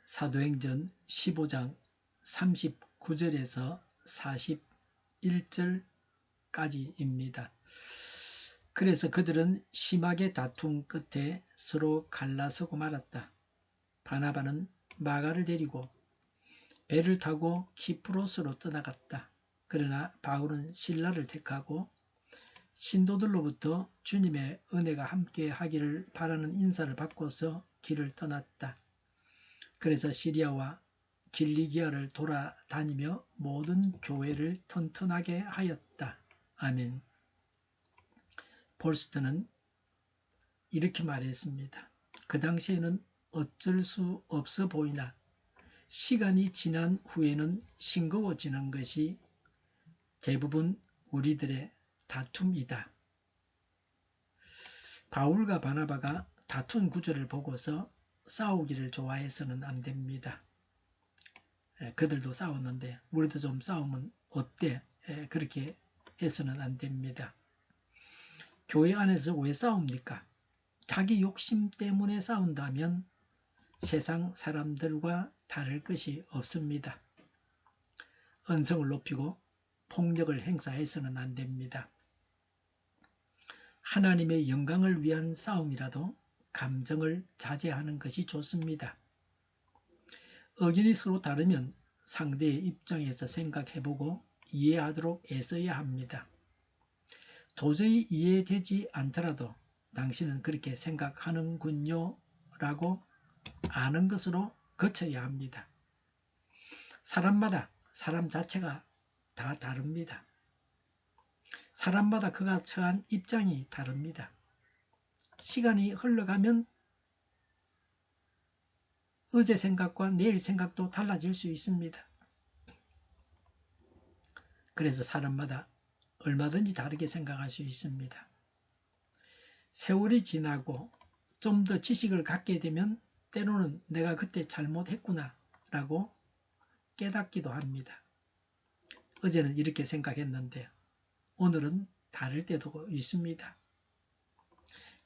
사도행전 15장 39절에서 41절까지입니다. 그래서 그들은 심하게 다툰 끝에 서로 갈라서고 말았다. 바나바는 마가를 데리고 배를 타고 키프로스로 떠나갔다. 그러나 바울은 실라를 택하고 신도들로부터 주님의 은혜가 함께 하기를 바라는 인사를 받고서 길을 떠났다. 그래서 시리아와 길리기아를 돌아다니며 모든 교회를 튼튼하게 하였다. 아멘. 폴스트는 이렇게 말했습니다. 그 당시에는 어쩔 수 없어 보이나 시간이 지난 후에는 싱거워지는 것이 대부분 우리들의 다툼이다. 바울과 바나바가 다툰 구절을 보고서 싸우기를 좋아해서는 안 됩니다. 그들도 싸웠는데 우리도 좀 싸우면 어때? 그렇게 해서는 안 됩니다. 교회 안에서 왜 싸웁니까? 자기 욕심 때문에 싸운다면 세상 사람들과 다를 것이 없습니다. 언성을 높이고 폭력을 행사해서는 안 됩니다. 하나님의 영광을 위한 싸움이라도 감정을 자제하는 것이 좋습니다. 의견이 서로 다르면 상대의 입장에서 생각해보고 이해하도록 애써야 합니다. 도저히 이해되지 않더라도 당신은 그렇게 생각하는군요 라고 아는 것으로 거쳐야 합니다. 사람마다 사람 자체가 다 다릅니다. 사람마다 그가 처한 입장이 다릅니다. 시간이 흘러가면 어제 생각과 내일 생각도 달라질 수 있습니다. 그래서 사람마다 얼마든지 다르게 생각할 수 있습니다. 세월이 지나고 좀 더 지식을 갖게 되면 때로는 내가 그때 잘못했구나 라고 깨닫기도 합니다. 어제는 이렇게 생각했는데 오늘은 다를 때도 있습니다.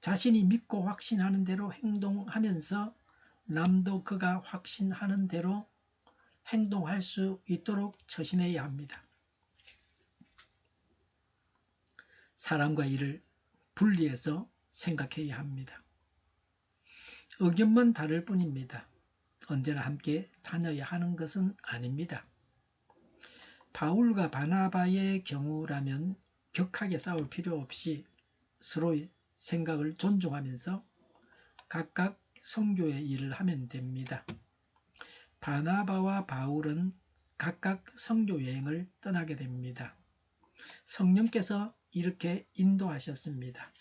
자신이 믿고 확신하는 대로 행동하면서 남도 그가 확신하는 대로 행동할 수 있도록 처신해야 합니다. 사람과 일을 분리해서 생각해야 합니다. 의견만 다를 뿐입니다. 언제나 함께 다녀야 하는 것은 아닙니다. 바울과 바나바의 경우라면 격하게 싸울 필요 없이 서로의 생각을 존중하면서 각각 선교의 일을 하면 됩니다. 바나바와 바울은 각각 선교 여행을 떠나게 됩니다. 성령께서 이렇게 인도하셨습니다.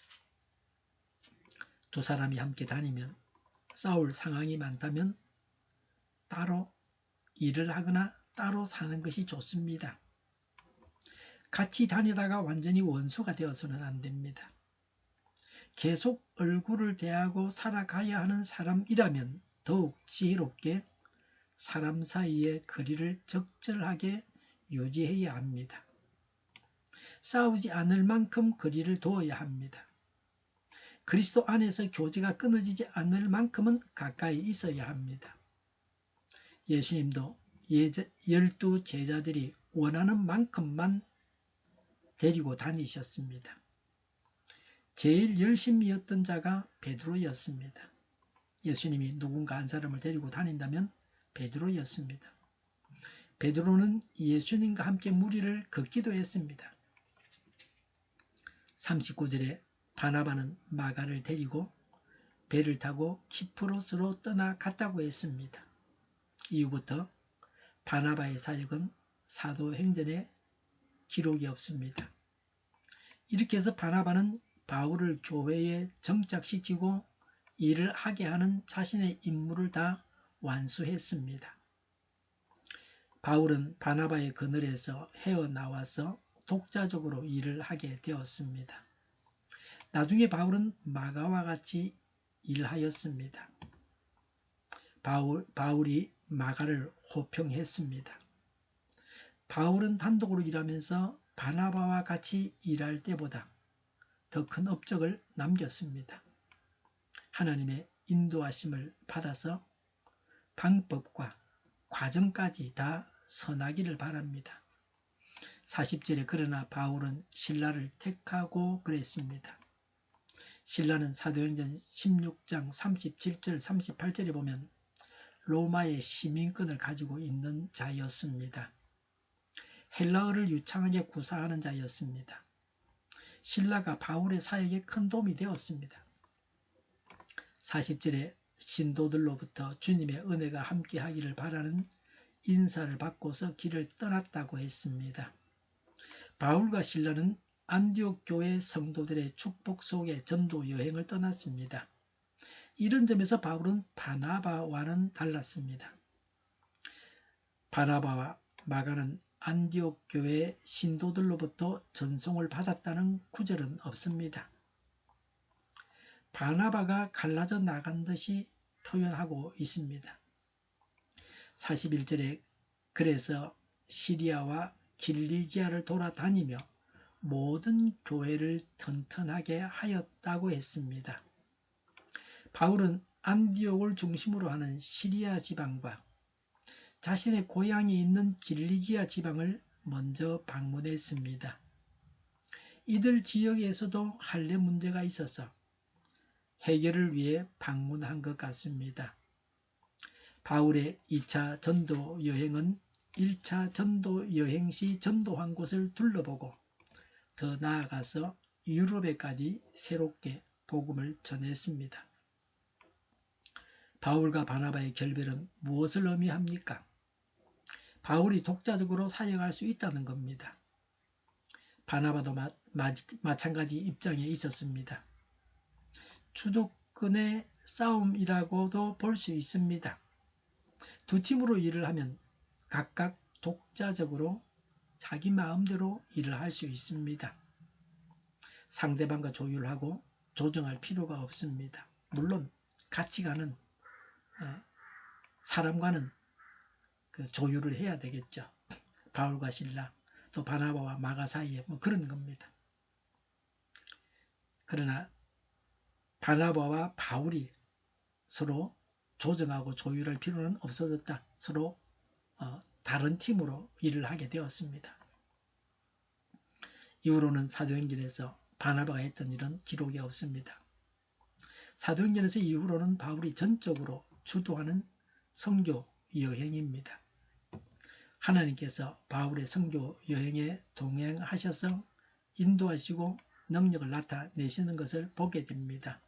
두 사람이 함께 다니면 싸울 상황이 많다면 따로 일을 하거나 따로 사는 것이 좋습니다. 같이 다니다가 완전히 원수가 되어서는 안 됩니다. 계속 얼굴을 대하고 살아가야 하는 사람이라면 더욱 지혜롭게 사람 사이의 거리를 적절하게 유지해야 합니다. 싸우지 않을 만큼 거리를 두어야 합니다. 그리스도 안에서 교제가 끊어지지 않을 만큼은 가까이 있어야 합니다. 예수님도 12 제자들이 원하는 만큼만 데리고 다니셨습니다. 제일 열심히였던 자가 베드로였습니다. 예수님이 누군가 한 사람을 데리고 다닌다면 베드로였습니다. 베드로는 예수님과 함께 무리를 걷기도 했습니다. 39절에 바나바는 마가를 데리고 배를 타고 키프로스로 떠나갔다고 했습니다. 이후부터 바나바의 사역은 사도행전에 기록이 없습니다. 이렇게 해서 바나바는 바울을 교회에 정착시키고 일을 하게 하는 자신의 임무를 다 완수했습니다. 바울은 바나바의 그늘에서 헤어나와서 독자적으로 일을 하게 되었습니다. 나중에 바울은 마가와 같이 일하였습니다. 바울이 마가를 호평했습니다. 바울은 단독으로 일하면서 바나바와 같이 일할 때보다 더 큰 업적을 남겼습니다. 하나님의 인도하심을 받아서 방법과 과정까지 다 선하기를 바랍니다. 40절에 그러나 바울은 신라를 택하고 그랬습니다. 신라는 사도행전 16장 37절 38절에 보면 로마의 시민권을 가지고 있는 자였습니다. 헬라어를 유창하게 구사하는 자였습니다. 신라가 바울의 사역에 큰 도움이 되었습니다. 40절에 신도들로부터 주님의 은혜가 함께하기를 바라는 인사를 받고서 길을 떠났다고 했습니다. 바울과 신라는 안디옥 교회 성도들의 축복 속에 전도 여행을 떠났습니다. 이런 점에서 바울은 바나바와는 달랐습니다. 바나바와 마가는 안디옥 교회 신도들로부터 전송을 받았다는 구절은 없습니다. 바나바가 갈라져 나간 듯이 표현하고 있습니다. 41절에 그래서 시리아와 길리기아를 돌아다니며 모든 교회를 튼튼하게 하였다고 했습니다. 바울은 안디옥을 중심으로 하는 시리아 지방과 자신의 고향이 있는 길리기아 지방을 먼저 방문했습니다. 이들 지역에서도 할례 문제가 있어서 해결을 위해 방문한 것 같습니다. 바울의 2차 전도 여행은 1차 전도 여행 시 전도한 곳을 둘러보고 더 나아가서 유럽에까지 새롭게 복음을 전했습니다. 바울과 바나바의 결별은 무엇을 의미합니까? 바울이 독자적으로 사역할 수 있다는 겁니다. 바나바도 마찬가지 입장에 있었습니다. 주도권의 싸움이라고도 볼 수 있습니다. 두 팀으로 일을 하면 각각 독자적으로 자기 마음대로 일을 할 수 있습니다. 상대방과 조율하고 조정할 필요가 없습니다. 물론 같이 가는 사람과는 그 조율을 해야 되겠죠. 바울과 신라 또 바나바와 마가 사이에 뭐 그런 겁니다. 그러나 바나바와 바울이 서로 조정하고 조율할 필요는 없어졌다. 서로 다른 팀으로 일을 하게 되었습니다. 이후로는 사도행전에서 바나바가 했던 일은 기록이 없습니다. 사도행전에서 이후로는 바울이 전적으로 주도하는 선교 여행입니다. 하나님께서 바울의 선교 여행에 동행하셔서 인도하시고 능력을 나타내시는 것을 보게 됩니다.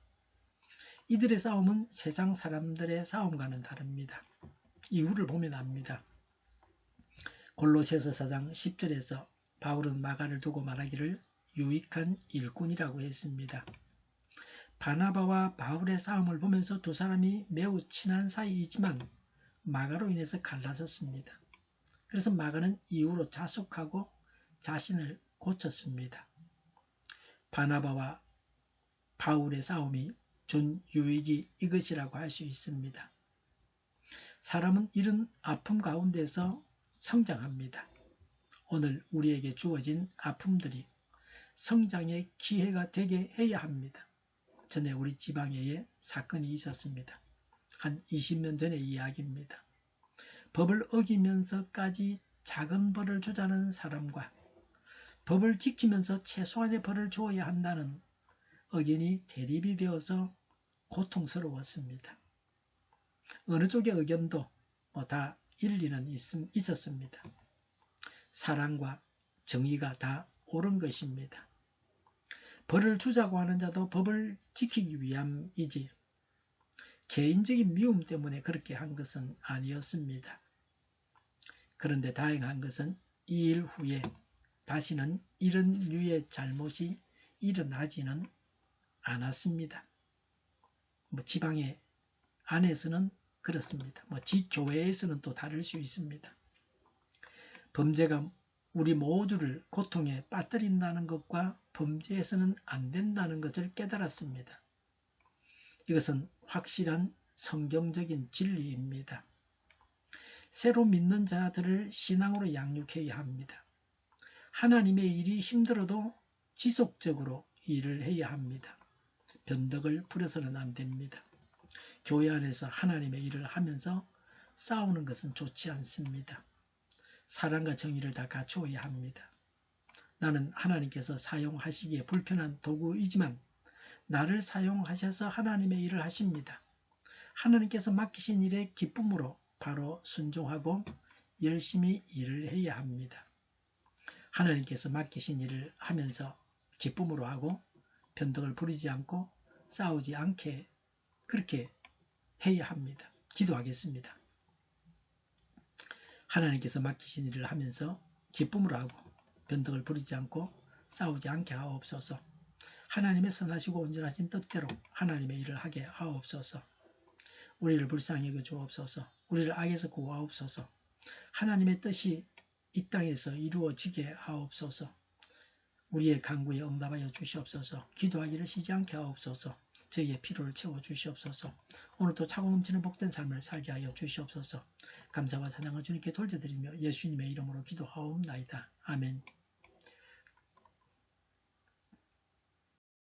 이들의 싸움은 세상 사람들의 싸움과는 다릅니다. 이유를 보면 압니다. 골로새서 4장 10절에서 바울은 마가를 두고 말하기를 유익한 일꾼이라고 했습니다. 바나바와 바울의 싸움을 보면서 두 사람이 매우 친한 사이이지만 마가로 인해서 갈라섰습니다. 그래서 마가는 이후로 자숙하고 자신을 고쳤습니다. 바나바와 바울의 싸움이 준 유익이 이것이라고 할 수 있습니다. 사람은 이런 아픔 가운데서 성장합니다. 오늘 우리에게 주어진 아픔들이 성장의 기회가 되게 해야 합니다. 전에 우리 지방에 사건이 있었습니다. 한 20년 전의 이야기입니다. 법을 어기면서까지 작은 벌을 주자는 사람과 법을 지키면서 최소한의 벌을 주어야 한다는 의견이 대립이 되어서 고통스러웠습니다. 어느 쪽의 의견도 다 일리는 있었습니다. 사랑과 정의가 다 옳은 것입니다. 벌을 주자고 하는 자도 법을 지키기 위함이지 개인적인 미움 때문에 그렇게 한 것은 아니었습니다. 그런데 다행한 것은 이 일 후에 다시는 이런 류의 잘못이 일어나지는 않았습니다. 지방의 안에서는 그렇습니다. 지교회에서는 또 다를 수 있습니다. 범죄가 우리 모두를 고통에 빠뜨린다는 것과 범죄해서는 안 된다는 것을 깨달았습니다. 이것은 확실한 성경적인 진리입니다. 새로 믿는 자들을 신앙으로 양육해야 합니다. 하나님의 일이 힘들어도 지속적으로 일을 해야 합니다. 변덕을 부려서는 안 됩니다. 교회 안에서 하나님의 일을 하면서 싸우는 것은 좋지 않습니다. 사랑과 정의를 다 갖추어야 합니다. 나는 하나님께서 사용하시기에 불편한 도구이지만 나를 사용하셔서 하나님의 일을 하십니다. 하나님께서 맡기신 일에 기쁨으로 바로 순종하고 열심히 일을 해야 합니다. 하나님께서 맡기신 일을 하면서 기쁨으로 하고 변덕을 부리지 않고 싸우지 않게 그렇게 해야 합니다. 기도하겠습니다. 하나님께서 맡기신 일을 하면서 기쁨으로 하고 변덕을 부리지 않고 싸우지 않게 하옵소서. 하나님의 선하시고 온전하신 뜻대로 하나님의 일을 하게 하옵소서. 우리를 불쌍히 여겨 주옵소서. 우리를 악에서 구하옵소서. 하나님의 뜻이 이 땅에서 이루어지게 하옵소서. 우리의 간구에 응답하여 주시옵소서. 기도하기를 쉬지 않게 하옵소서. 저희의 필요를 채워 주시옵소서. 오늘도 차고 넘치는 복된 삶을 살게 하여 주시옵소서. 감사와 찬양을 주님께 돌려드리며 예수님의 이름으로 기도하옵나이다. 아멘.